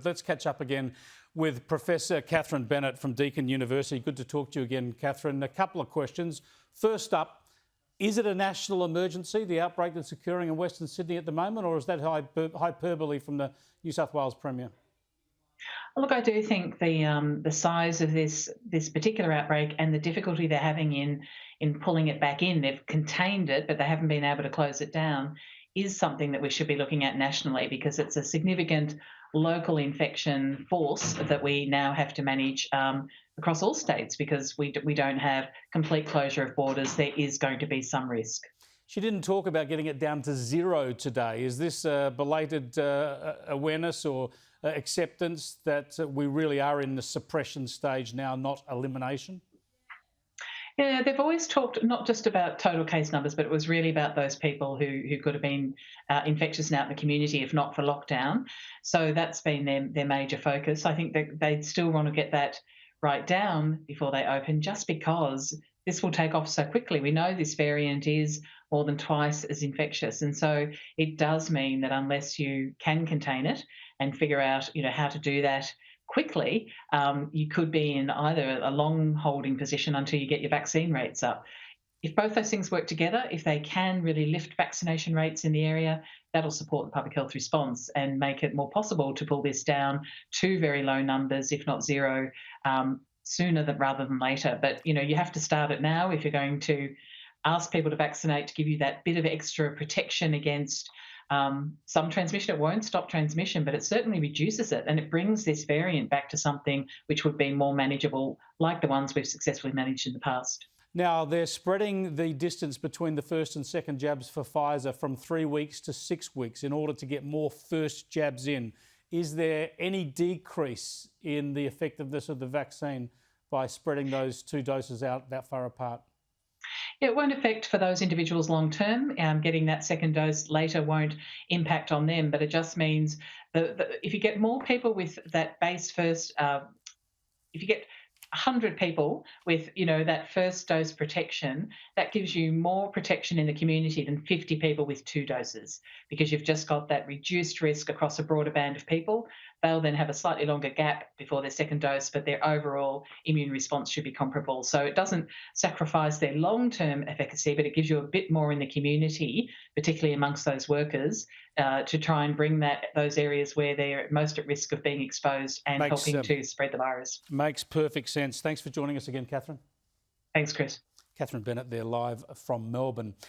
Let's catch up again with Professor Catherine Bennett from Deakin University. Good to talk to you again, Catherine. A couple of questions. First up, is it a national emergency, the outbreak that's occurring in Western Sydney at the moment, or is that hyperbole from the New South Wales Premier? Look, I do think the size of this particular outbreak and the difficulty they're having in pulling it back in, they've contained it, but they haven't been able to close it down, is something that we should be looking at nationally, because it's a significant local infection force that we now have to manage across all states, because we don't have complete closure of borders. There is going to be some risk. She didn't talk about getting it down to zero today. Is this belated awareness or acceptance that we really are in the suppression stage now, not elimination? Yeah, they've always talked not just about total case numbers, but it was really about those people who could have been infectious and out in the community if not for lockdown. So that's been their major focus. I think that they'd still want to get that right down before they open, just because this will take off so quickly. We know this variant is more than twice as infectious. And so it does mean that unless you can contain it and figure out, how to do that quickly, you could be in either a long holding position until you get your vaccine rates up. If both those things work together, if they can really lift vaccination rates in the area, that'll support the public health response and make it more possible to pull this down to very low numbers, if not zero, sooner rather than later. But, you have to start it now if you're going to ask people to vaccinate, to give you that bit of extra protection against some transmission. It won't stop transmission, but it certainly reduces it, and it brings this variant back to something which would be more manageable, like the ones we've successfully managed in the past. Now, they're spreading the distance between the first and second jabs for Pfizer from 3 weeks to 6 weeks in order to get more first jabs in. Is there any decrease in the effectiveness of the vaccine by spreading those two doses out that far apart? It won't affect for those individuals long term. Getting that second dose later won't impact on them, but it just means that if you get more people with that base first, if you get 100 people with, that first dose protection, that gives you more protection in the community than 50 people with 2 doses, because you've just got that reduced risk across a broader band of people. They'll then have a slightly longer gap before their second dose, but their overall immune response should be comparable. So it doesn't sacrifice their long-term efficacy, but it gives you a bit more in the community, particularly amongst those workers, to try and bring those areas where they're most at risk of being exposed and helping to spread the virus. Makes perfect sense. Thanks for joining us again, Catherine. Thanks, Chris. Catherine Bennett there live from Melbourne.